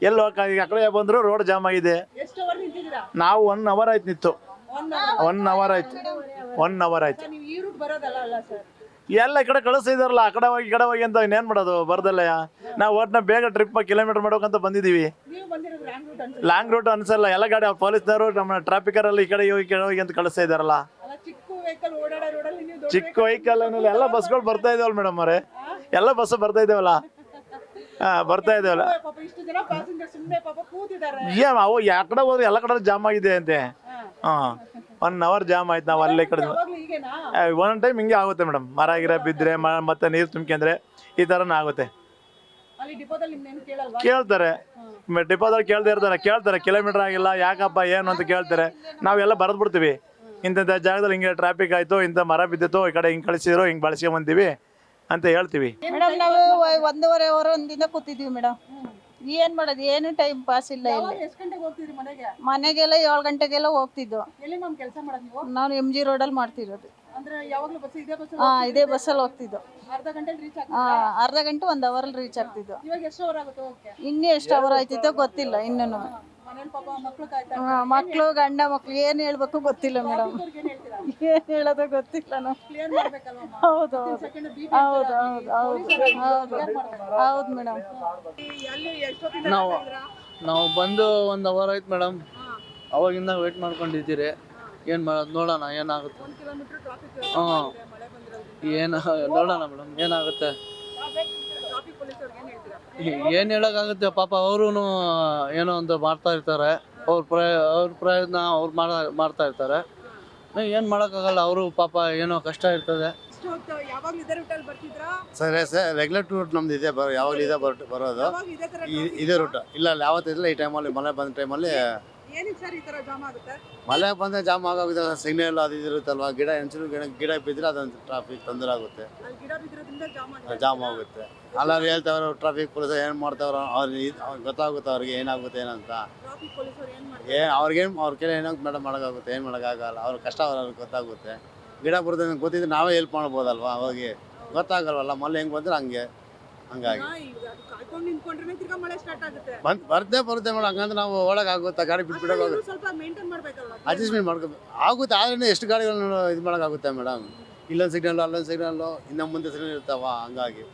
ಎಲ್ಲಿ ಹೋಗಕ್ಕೆ ಈಗ ಆ ಕಡೆ ಬಂದ್ರು ರೋಡ್ ಜಾಮ್ ಆಗಿದೆ. ಎಷ್ಟು ಅವರ್ ನಿಂತಿದ್ದೀರಾ? ನಾವು 1 ಅವರ್ ಆಯ್ತು ನಿಂತು. 1 ಅವರ್ ಆಯ್ತು. 1 ಅವರ್ ಆಯ್ತು. ನೀವು ಈ ರೂಟ್ ಬರೋದಲ್ಲ ಅಲ್ಲ ಸರ್? ಎಲ್ಲ ಈ ಕಡೆ ಕಳಿಸಿದಾರಲ್ಲ, ಆ ಕಡೆ ಹೋಗಿ ಈ ಕಡೆ ಹೋಗಿ ಅಂತ ಇನ್ನೇನ್ ಮಾಡೋದು ಬರ್ದಲ್ಲ. ನಾವು ಒಟ್ನ ಬೇಗ ಟ್ರಿಪ್ ಕಿಲೋಮೀಟರ್ ಮಾಡ್ಬೇಕಂತ ಬಂದಿದೀವಿ. ನೀವು ಬಂದಿರೋದು ಲಾಂಗ್ ರೂಟ್ ಅನ್ಸುತ್ತೆ. ಲಾಂಗ್ ರೂಟ್ ಅನ್ಸಲ್ಲ, ಎಲ್ಲ ಗಾಡಿ ಪೊಲೀಸ್ನವರು ನಮ್ಮ ಟ್ರಾಫಿಕರಲ್ಲಿ ಈ ಕಡೆ ಹೋಗಿ ಅಂತ ಕಳಿಸ್ತಾ ಇದಾರಲ್ಲ. ಅಲ್ಲ, ಚಿಕ್ಕ ವೆಹಿಕಲ್ ಓಡಾಡೋ ರೋಡಲ್ಲಿ ನೀವು ದೊಡ್ಡ ಚಿಕ್ಕ ವೆಹಿಕಲ್ ಅನ್ನೋಲ್ಲ, ಎಲ್ಲ ಬಸ್ಗಳು ಬರ್ತಾ ಇದಾವಲ್ಲ ಮೇಡಮ್ ಅವರೇ, ಎಲ್ಲ ಬಸ್ ಬರ್ತಾ ಇದಾವಲ್ಲ. ಬರ್ತಾ ಇದಾವಲ್ಲ. ಪಾಪ ಇಷ್ಟು ಜನ ಪ್ಯಾಸೆಂಜರ್ ಸುಮ್ಮನೆ ಪಾಪ ಕೂತಿದ್ದಾರೆ. ಏನ್ ಅವು ಯಾ ಕಡೆ ಹೋದ್ರೆ ಎಲ್ಲ ಕಡೆ ಜಾಮ್ ಆಗಿದೆ ಅಂತೆ. 1 ಅವರ್ ಜಾಮ್ ಆಯ್ತು. ನಾವು ಅಲ್ಲೇ ಕಡೆ ಯಾವಾಗ್ಲೂ ಹೀಗೇನಾ? ಒಂದೊಂದು ಟೈಮ್ ಹಿಂಗೆ ಆಗುತ್ತೆ ಮೇಡಮ್. ಮರ ಗಿರ ಬಿದ್ದರೆ ಮತ್ತೆ ನೀರು ತುಂಬ್ಕೊಂಡ್ರೆ ಈ ಥರನೂ ಆಗುತ್ತೆ. ಅಲ್ಲಿ ಡಿಪೋದಲ್ಲಿ ನಿಮ್ನೇನು ಕೇಳಲ್ವಾ? ಕೇಳ್ತಾರೆ, ಡಿಪೋದಲ್ಲಿ ಕೇಳ್ತಾರೆ ಕಿಲೋಮೀಟರ್ ಆಗಿಲ್ಲ ಯಾಕಪ್ಪ ಏನು ಅಂತ ಕೇಳ್ತಾರೆ. ನಾವೆಲ್ಲ ಬರೆದು ಬಿಡ್ತೀವಿ, ಇಂಥ ಜಾಗದಲ್ಲಿ ಹಿಂಗೆ ಟ್ರಾಫಿಕ್ ಆಯಿತು, ಇಂಥ ಮರ ಬಿದ್ದಿತ್ತು, ಈ ಕಡೆ ಹಿಂಗೆ ಕಳಿಸಿದ್ರು, ಹಿಂಗೆ ಬಳಸ್ಕೊಂಬಂತೀವಿ ಅಂತ ಹೇಳ್ತೀವಿ. ಮೇಡಮ್ ನಾವು 1.5 ಅವರಿಂದ ಕೂತಿದ್ವಿ ಮೇಡಮ್. ಏನ್ ಮಾಡೋದು, ಏನು ಟೈಮ್ ಪಾಸ್ ಇಲ್ಲ ಇಲ್ಲಿ. ಎಷ್ಟು ಗಂಟೆಗೆ ಹೋಗ್ತೀರಿ ಮನೆಗೆ? ಮನೆಗೆಲ್ಲ 7 ಗಂಟೆಗೆಲ್ಲ ಹೋಗ್ತಿದ್ದು. ಎಲ್ಲಿ ಮ್ಯಾಮ್ ಕೆಲಸ ಮಾಡೋದು ನೀವು? ನಾವು MG ರೋಡಲ್ಲಿ ಮಾಡ್ತಿರೋದು. ಅಂದ್ರೆ ಯಾವಾಗಲೂ ಬಸ್ ಇದೇ ಬಸ್? ಇದೇ ಬಸ್ಸಲ್ಲಿ ಹೋಗ್ತಿದ್ದು. ಅರ್ಧ ಗಂಟೆಲಿ ರೀಚ್ ಆಗ್ತೀರಾ? ಅರ್ಧ ಗಂಟೆ 1 ಅವರಲ್ಲಿ ರೀಚ್ ಆಗ್ತಿದ್ದು. ಇವಾಗ ಎಷ್ಟು ಅವರ್ ಆಗುತ್ತೆ ಹೋಗಕ್ಕೆ? ಇನ್ನೂ ಎಷ್ಟು ಅವರ್ ಆಯ್ತಿದ್ದೋ ಗೊತ್ತಿಲ್ಲ. ಇನ್ನೂ ಮನೇಲಿ ಪಾಪ ಮಕ್ಳು ಕಾಯ್ತಾ ಮಕ್ಳು ಗಂಡ ಮಕ್ಳು ಏನ್ ಹೇಳ್ಬೇಕು ಗೊತ್ತಿಲ್ಲ ಮೇಡಮ್. ಏನ್ ಹೇಳ್ತೀರಾ? ಏನ್ ಹೇಳೋದು ಗೊತ್ತಿಲ್ಲ ನಾವು. ಕ್ಲಿಯರ್ ಮಾಡ್ಬೇಕಲ್ವಾ? ಹೌದು ಹೌದು ಮೇಡಮ್. ಅಲ್ಲಿ ಎಷ್ಟೊತ್ತಿಂದ ನಾವು ಬಂದು 1 ಅವರ್ ಆಯ್ತು ಮೇಡಮ್. ಅವಾಗಿಂದ ವೇಟ್ ಮಾಡ್ಕೊಂಡಿದ್ದೀರಿ. ಏನು ಮಾಡೋದು ನೋಡೋಣ ಏನಾಗುತ್ತೆ. 1 ಕಿಲೋಮೀಟರ್ ಟ್ರಾಫಿಕ್ ಮಳೆ ಬಂದಿರೋದು. ನೋಡೋಣ ಮೇಡಮ್ ಏನಾಗುತ್ತೆ. ಟ್ರಾಫಿಕ್ ಪೊಲೀಸರು ಏನ್ ಹೇಳ್ತೀರಾ? ಏನು ಹೇಳೋಕ್ಕಾಗುತ್ತೆ, ಪಾಪ ಅವರು ಏನೋ ಒಂದು ಮಾಡ್ತಾ ಇರ್ತಾರೆ. ಅವ್ರ ಪ್ರಯತ್ನ ಅವ್ರು ಮಾಡ್ತಾ ಇರ್ತಾರೆ. ಏನು ಮಾಡೋಕ್ಕಾಗಲ್ಲ, ಅವರು ಪಾಪ ಏನೋ ಕಷ್ಟ ಇರ್ತದೆ. ಯಾವಾಗ್ಲೂ ಇದೇ ರೂಟಲ್ಲಿ ಬರ್ತಿದ್ರಾ? ಸರ್ ರೆಗ್ಯುಲರ್ ರೂಟ್ ನಮ್ದು ಇದೆ, ಯಾವಾಗಲೂ ಇದೆ ಬರೋದು. ಯಾವಾಗ ಇದೇ ತರ ಇದೇ ರೂಟ್ ಇಲ್ಲ ಯಾವತ್ತಿಲ್ಲ. ಈ ಟೈಮಲ್ಲಿ ಮಳೆ ಬಂದ ಟೈಮಲ್ಲಿ ಏನಿದೆ ಸರ್ ಈ ತರ ಜಾಮ್ ಆಗುತ್ತೆ? ಮಳೆ ಬಂದರೆ ಜಾಮ್ ಆಗೋಗಿದೆ. ಸಿಗ್ನಲ್ ಅದು ಇದು ಇರುತ್ತಲ್ವ, ಗಿಡ ಗಿಡ ಬಿದ್ದರೆ ಅದೊಂದು ಟ್ರಾಫಿಕ್ ತೊಂದರೆ ಆಗುತ್ತೆ, ಅಲ್ಲಿ ಗಿಡ ಬಿದ್ದಿರೋದ್ರಿಂದ ಜಾಮ್ ಆಗುತ್ತೆ. ಎಲ್ಲರೂ ಹೇಳ್ತಾವ್ರು ಟ್ರಾಫಿಕ್ ಪೊಲೀಸ್ ಏನು ಮಾಡ್ತಾವ್ರು, ಅವ್ರಿಗೆ ಗೊತ್ತಾಗುತ್ತೆ ಅವ್ರಿಗೆ ಏನಾಗುತ್ತೆ ಏನಂತ. ಟ್ರಾಫಿಕ್ ಪೊಲೀಸರು ಏನ್ ಮಾಡ್ತಾರೆ? ಅವ್ರ ಕೈಲಿ ಏನೋ ಮೇಡಮ್ ಮಾಡೋಕ್ಕಾಗುತ್ತೆ, ಏನು ಮಾಡೋಕ್ಕಾಗಲ್ಲ. ಅವ್ರ ಕಷ್ಟ ಅವ್ರಿಗೆ ಗೊತ್ತಾಗುತ್ತೆ. ಗಿಡ ಬರ್ತದೆ ಗೊತ್ತಿದ್ರೆ ನಾವೇ ಹೆಲ್ಪ್ ಮಾಡ್ಬೋದಲ್ವ, ಅವಾಗಿ ಗೊತ್ತಾಗಲ್ವಲ್ಲ. ಮಳೆ ಹೆಂಗೆ ಬಂದ್ರೆ ಹಂಗಾಗಿ ಕಾಯ್ಕೊಂಡು ನಿಂತ್ಕೊಂಡ್ರೆ ತಿರ್ಗಾ ಮಳೆ ಸ್ಟಾರ್ಟ್ ಆಗುತ್ತೆ. ಬರುತ್ತೆ ಮೇಡಮ್. ಹಂಗಂದ್ರೆ ನಾವು ಒಳಗಾಗುತ್ತೆ, ಗಾಡಿ ಬಿಟ್ಬಿಡೋಕೆ ಸ್ವಲ್ಪ ಮೇಂಟೈನ್ ಮಾಡ್ಬೇಕಲ್ಲ, ಅಡ್ಜಸ್ಟ್ಮೆಂಟ್ ಮಾಡ್ಕೋಬೇಕು ಆಗುತ್ತೆ. ಆದ್ರೆ ಎಷ್ಟು ಗಾಡಿಗಳನ್ನ ಇದು ಮಾಡೋಕ್ಕಾಗುತ್ತೆ ಮೇಡಮ್. ಇಲ್ಲೊಂದು ಸಿಗ್ನಲ್ಲು ಅಲ್ಲೊಂದು ಸಿಗ್ನಲ್ಲು, ಇನ್ನು ಮುಂದೆ ಸಿಗ್ನಲ್ ಇರ್ತಾವ, ಹಂಗಾಗಿ